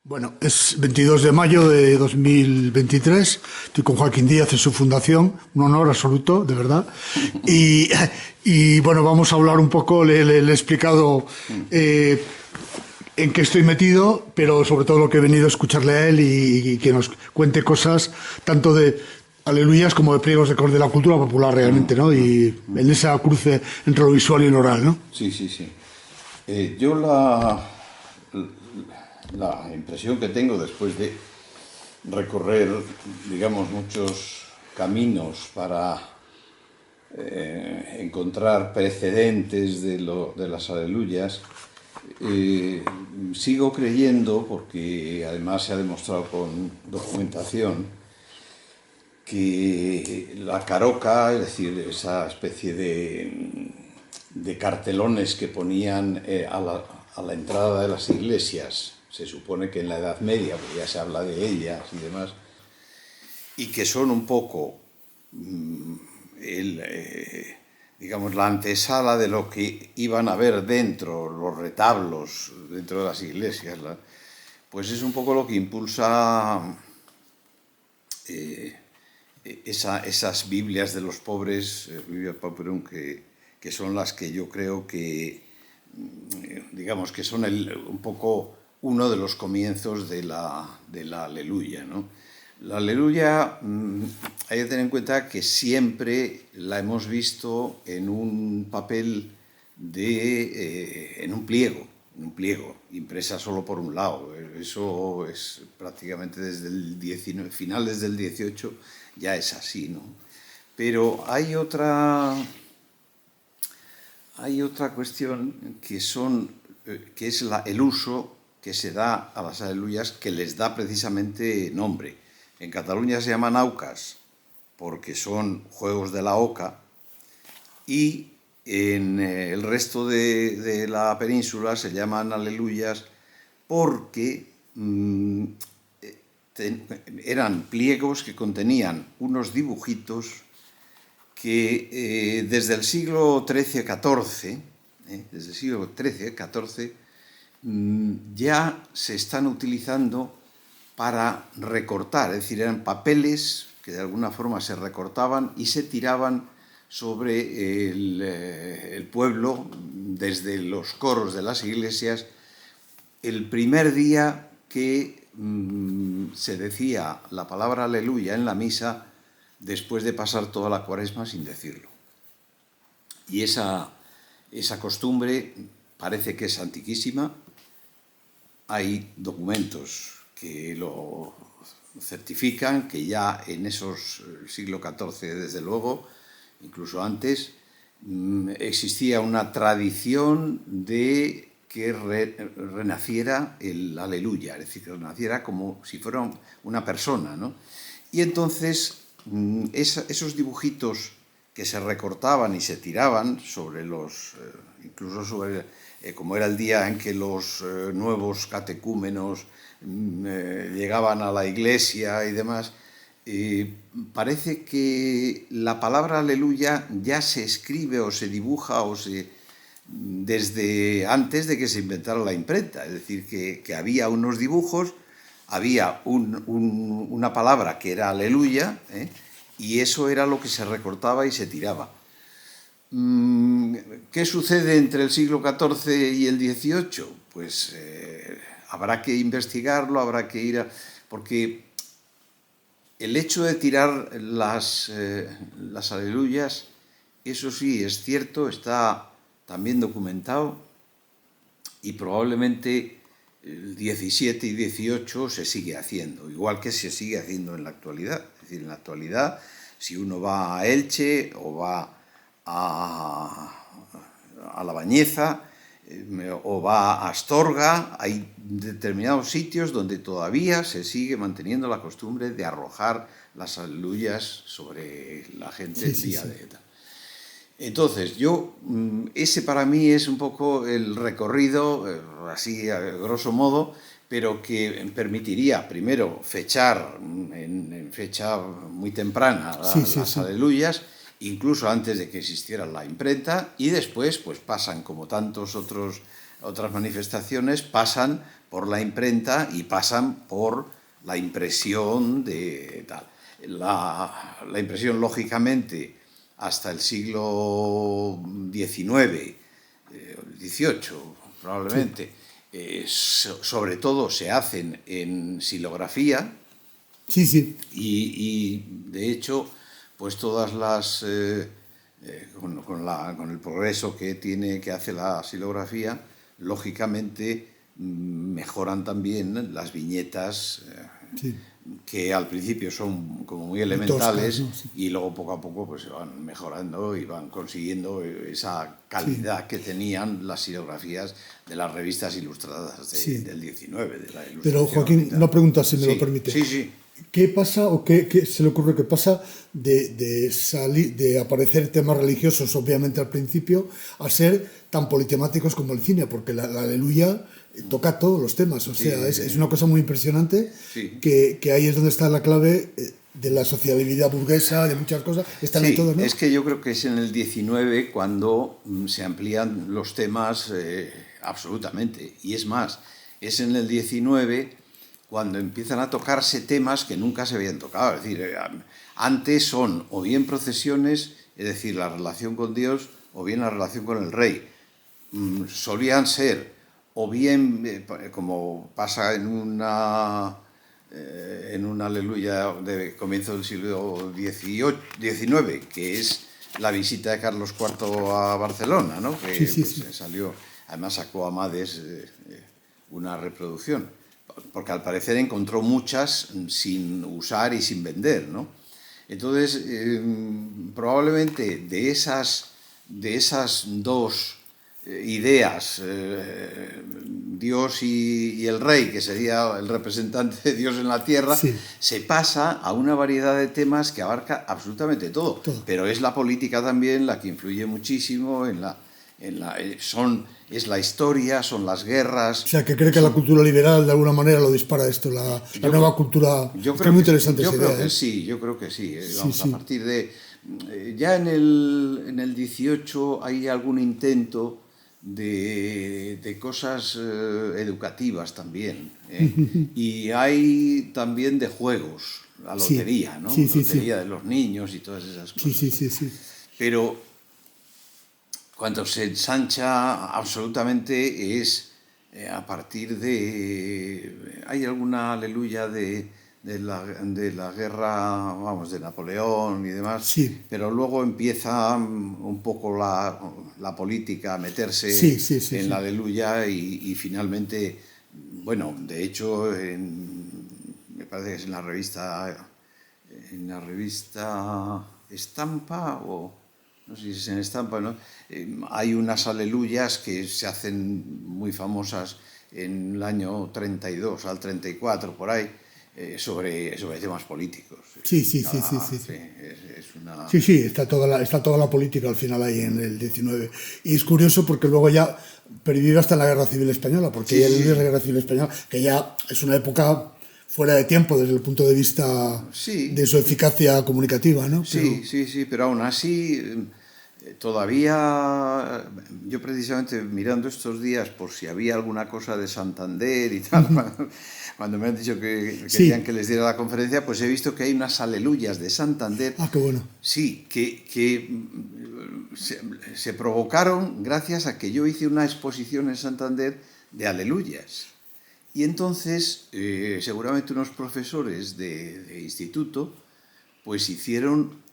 Bueno, es 22 de mayo de 2023. Estoy con Joaquín Díaz en su fundación. Un honor absoluto, de verdad. Y, bueno, vamos a hablar un poco. Le he explicado en qué estoy metido, pero sobre todo lo que he venido a escucharle a él y que nos cuente cosas tanto de aleluyas como de pliegos de la cultura popular realmente, ¿no? Y en esa cruce entre lo visual y lo oral, ¿no? Sí, sí, sí. Yo la impresión que tengo después de recorrer, digamos, muchos caminos para encontrar precedentes de las aleluyas, sigo creyendo, porque además se ha demostrado con documentación, que la caroca, es decir, esa especie de cartelones que ponían a la entrada de las iglesias, se supone que en la Edad Media, porque ya se habla de ellas y demás, y que son un poco, digamos, la antesala de lo que iban a ver dentro, los retablos dentro de las iglesias, pues es un poco lo que impulsa esas Biblias de los pobres, Biblia Pauperum, que son las que yo creo que, digamos, que son un poco uno de los comienzos de la aleluya, ¿no? La aleluya, hay que tener en cuenta que siempre la hemos visto en un papel en un pliego, impresa solo por un lado. Eso es prácticamente desde el finales del 18 ya es así, ¿no? Pero hay otra cuestión que es el uso que se da a las aleluyas, que les da precisamente nombre. En Cataluña se llaman aucas porque son juegos de la oca, y en el resto de la península se llaman aleluyas porque eran pliegos que contenían unos dibujitos que desde el siglo XIII-XIV, desde el siglo XIII-XIV, ya se están utilizando para recortar, es decir, eran papeles que de alguna forma se recortaban y se tiraban sobre el pueblo desde los coros de las iglesias el primer día que se decía la palabra aleluya en la misa, después de pasar toda la Cuaresma sin decirlo. Y esa costumbre parece que es antiquísima. Hay documentos que lo certifican, que ya en esos siglo XIV, desde luego, incluso antes, existía una tradición de que renaciera el aleluya, es decir, que renaciera como si fuera una persona, ¿no? Y entonces esos dibujitos que se recortaban y se tiraban sobre incluso sobre, como era el día en que los nuevos catecúmenos llegaban a la iglesia y demás, parece que la palabra aleluya ya se escribe o se dibuja desde antes de que se inventara la imprenta. Es decir, que había unos dibujos, había una palabra que era aleluya, y eso era lo que se recortaba y se tiraba. ¿Qué sucede entre el siglo XIV y el XVIII? Pues habrá que investigarlo, habrá que ir porque el hecho de tirar las aleluyas, eso sí, es cierto, está también documentado, y probablemente el 17 y 18 se sigue haciendo, igual que se sigue haciendo en la actualidad. Es decir, en la actualidad, si uno va a Elche o va a La Bañeza o va a Astorga, hay determinados sitios donde todavía se sigue manteniendo la costumbre de arrojar las aleluyas sobre la gente el día de ETA. Entonces, ese para mí es un poco el recorrido, así a grosso modo, pero que permitiría primero fechar en fecha muy temprana las aleluyas, incluso antes de que existiera la imprenta, y después pues pasan como tantos otros otras manifestaciones pasan por la imprenta y pasan por la impresión de tal. La impresión, lógicamente, hasta el siglo XIX, XVIII, probablemente, sobre todo se hacen en silografía. Sí, sí. Y de hecho, pues todas las... con el progreso que hace la silografía, lógicamente mejoran también las viñetas, Sí. que al principio son como muy elementales, Toscas, ¿no? Sí. y luego poco a poco pues se van mejorando y van consiguiendo esa calidad que tenían las silografías de las revistas ilustradas del 19, de la ilustración. Pero Joaquín, una pregunta, si me lo permite. Sí, sí. ¿Qué pasa o qué se le ocurre que pasa de aparecer temas religiosos, obviamente al principio, a ser tan politemáticos como el cine? Porque la Aleluya toca todos los temas, o sea, es una cosa muy impresionante, que ahí es donde está la clave de la sociabilidad burguesa, de muchas cosas, están ahí todos, ¿no? Es que yo creo que es en el 19 cuando se amplían los temas absolutamente, y es más, es en el 19 cuando empiezan a tocarse temas que nunca se habían tocado. Es decir, antes son o bien procesiones, es decir, la relación con Dios, o bien la relación con el rey. Solían ser, o bien, como pasa en una aleluya de comienzo del siglo XIX, que es la visita de Carlos IV a Barcelona, ¿no? Que salió, además sacó Amades una reproducción, porque al parecer encontró muchas sin usar y sin vender, ¿no? Entonces, probablemente de esas dos ideas, Dios y el rey, que sería el representante de Dios en la tierra, se pasa a una variedad de temas que abarca absolutamente todo. Pero es la política también la que influye muchísimo es la historia, son las guerras. O sea, que cree que la cultura liberal de alguna manera lo dispara esto, la nueva cultura. Yo creo muy interesante yo esa creo idea, que sí, yo creo que sí. Vamos, a partir de... Ya en el 18 hay algún intento de cosas educativas también. Y hay también de juegos, la lotería, ¿no? La lotería de los niños y todas esas cosas. Sí. Pero cuando se ensancha absolutamente es a partir de... Hay alguna aleluya de la guerra, vamos, de Napoleón y demás, pero luego empieza un poco la política a meterse en la aleluya y finalmente, bueno, de hecho, me parece que es en la revista Estampa, o no sé si es en Estampa, ¿no? Hay unas aleluyas que se hacen muy famosas en el año 32 al 34, por ahí, sobre temas políticos. Sí, está toda la política al final ahí en el 19. Y es curioso porque luego ya pervive hasta la Guerra Civil Española, porque ya la Guerra Civil Española, que ya es una época fuera de tiempo desde el punto de vista de su eficacia comunicativa, ¿no? Pero aún así... Todavía, yo precisamente mirando estos días por si había alguna cosa de Santander y tal, cuando me han dicho que querían que les diera la conferencia, pues he visto que hay unas aleluyas de Santander. Ah, qué bueno. Sí, que se provocaron gracias a que yo hice una exposición en Santander de aleluyas. Y entonces, seguramente unos profesores de instituto, pues hicieron...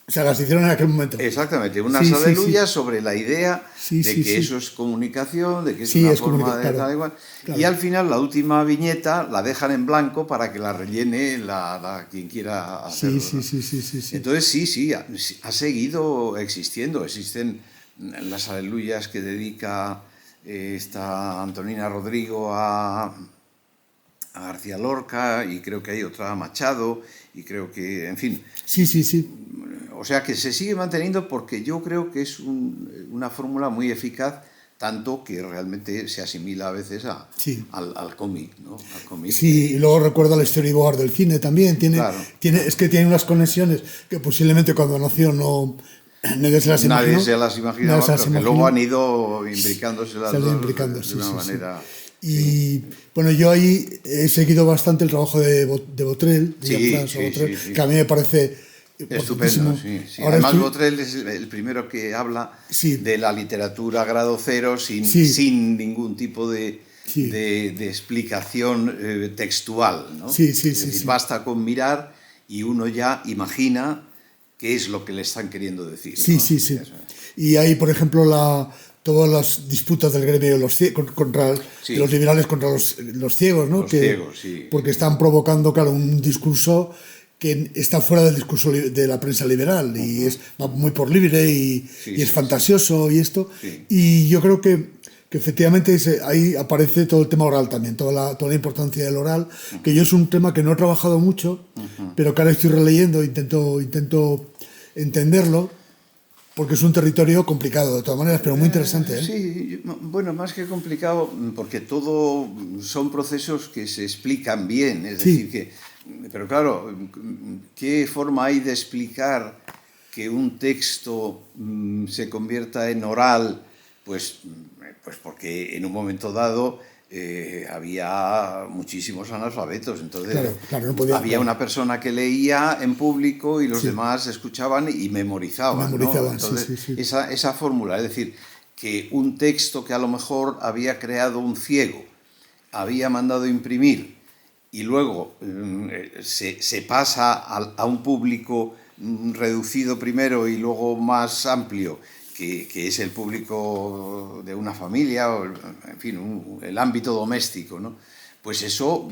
O sea, las hicieron en aquel momento. Exactamente, unas aleluyas sobre la idea de que eso es comunicación, de que es una forma de tal igual. Claro. Y al final, la última viñeta la dejan en blanco para que la rellene quien quiera hacerlo. Entonces, ha seguido existiendo. Existen las aleluyas que dedica esta Antonina Rodrigo a García Lorca, y creo que hay otra a Machado, y creo que, en fin... O sea que se sigue manteniendo porque yo creo que es una fórmula muy eficaz, tanto que realmente se asimila a veces al cómic, ¿no? Al cómic. Sí, y luego recuerda el storyboard del cine también. Es que tiene unas conexiones que posiblemente cuando nació no nadie se las imaginó. Nadie se las imaginaba, Nadie se las pero que imaginó. luego han ido imbricándose las Se han ido dos imbricando, de sí, una sí, sí. manera... Y bueno, yo ahí he seguido bastante el trabajo de Botrel, de Sí, Jean-François sí, Botrel, sí, sí. que a mí me parece Estupendo, potentísimo. sí, sí. Ahora Además, estoy... Botrel es el primero que habla Sí. de la literatura grado cero sin, Sí. sin ningún tipo de, Sí. de explicación textual, ¿no? Sí, sí, Es sí, decir, sí. basta con mirar y uno ya imagina qué es lo que le están queriendo decir, Sí, ¿no? sí, sí. Eso. Y hay, por ejemplo, todas las disputas del gremio de los, Sí. de los liberales contra los ciegos, ¿no? Los ciegos, sí. Porque están provocando, claro, un discurso que está fuera del discurso de la prensa liberal y es va muy por libre y es fantasioso y esto. Sí. Y yo creo que efectivamente ahí aparece todo el tema oral también, toda la importancia del oral, que yo es un tema que no he trabajado mucho, pero que ahora estoy releyendo, intento entenderlo, porque es un territorio complicado de todas maneras, pero muy interesante, ¿eh? Sí, bueno, más que complicado, porque todo son procesos que se explican bien, es decir, que, pero claro, ¿qué forma hay de explicar que un texto se convierta en oral? Pues porque en un momento dado había muchísimos analfabetos, entonces claro, no podía, había una persona que leía en público y los Sí. demás escuchaban y memorizaban, Memorizaban, ¿no? sí, Entonces, sí, sí. esa fórmula, es decir, que un texto que a lo mejor había creado un ciego, había mandado imprimir y luego se pasa a un público reducido primero y luego más amplio, que es el público de una familia, o, en fin, el ámbito doméstico, ¿no? Pues eso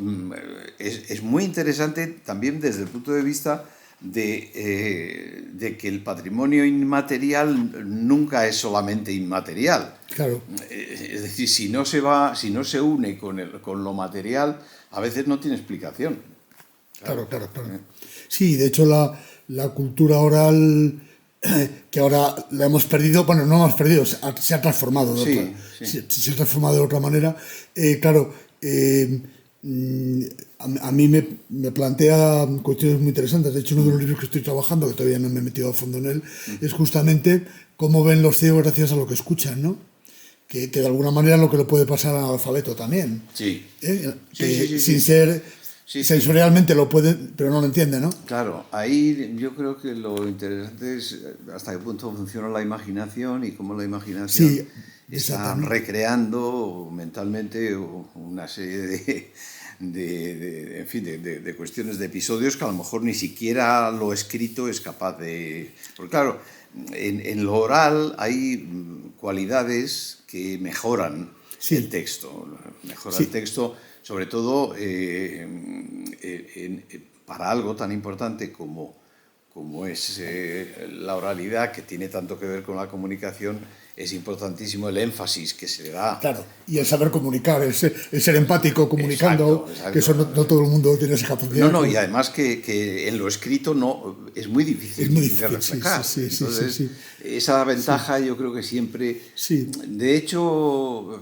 es muy interesante también desde el punto de vista de que el patrimonio inmaterial nunca es solamente inmaterial. Claro. Es decir, si no se une con lo material, a veces no tiene explicación. Claro. Sí, de hecho la cultura oral que ahora la hemos perdido, bueno, no hemos perdido, se ha transformado, Sí. Se ha transformado de otra manera. Claro, a mí me plantea cuestiones muy interesantes. De hecho, uno de los libros que estoy trabajando, que todavía no me he metido a fondo en él, es justamente cómo ven los ciegos gracias a lo que escuchan, ¿no? Que de alguna manera es lo que le puede pasar al alfabeto también. Sí. Sin ser sensorialmente lo puede, pero no lo entiende, ¿no? Claro, ahí yo creo que lo interesante es hasta qué punto funciona la imaginación y cómo la imaginación está recreando mentalmente una serie en fin, de cuestiones, de episodios que a lo mejor ni siquiera lo escrito es capaz de... Porque claro, en lo oral hay cualidades que mejoran el texto, el texto, sobre todo para algo tan importante como es la oralidad, que tiene tanto que ver con la comunicación. Es importantísimo el énfasis que se le da. Claro, y el saber comunicar, el ser empático comunicando, exacto. Que eso no todo el mundo tiene esa capacidad. No, y además que en lo escrito es muy difícil, de reflejar. Entonces, esa ventaja yo creo que siempre... De hecho,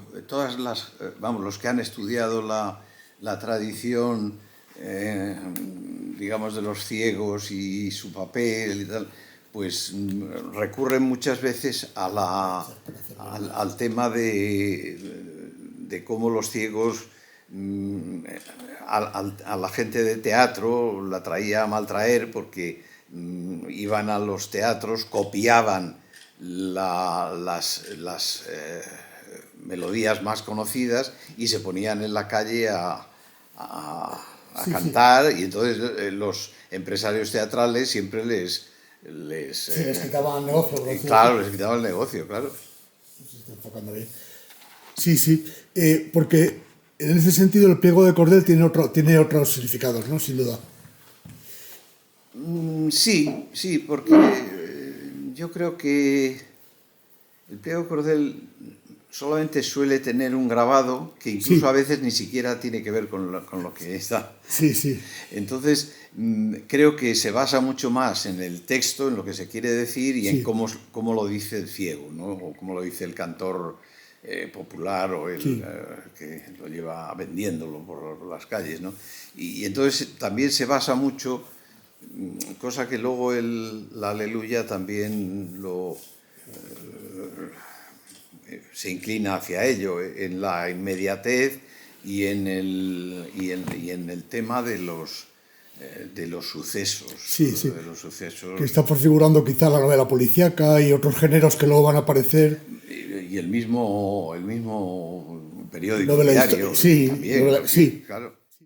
los que han estudiado la tradición, digamos, de los ciegos y su papel y tal, pues recurren muchas veces al tema de cómo los ciegos a la gente de teatro la traía a maltraer, porque iban a los teatros, copiaban las melodías más conocidas y se ponían en la calle a cantar, y entonces los empresarios teatrales siempre les quitaban el negocio. Claro, les quitaban el negocio, claro. Sí, porque en ese sentido el pliego de cordel tiene otros significados, ¿no? Sin duda. Sí, porque yo creo que el pliego de cordel solamente suele tener un grabado que incluso a veces ni siquiera tiene que ver con lo que está. Sí. Entonces, creo que se basa mucho más en el texto, en lo que se quiere decir y en cómo lo dice el ciego, ¿no? O cómo lo dice el cantor popular o el que lo lleva vendiéndolo por las calles, ¿no? Y entonces también se basa mucho cosa que luego la Aleluya también se inclina hacia ello, en la inmediatez y en el tema de los sucesos. Sí, sí. De los sucesos. Que está prefigurando quizá la novela policíaca y otros géneros que luego van a aparecer. Y el mismo periódico Novela diario sí, también. novela, sí. Claro.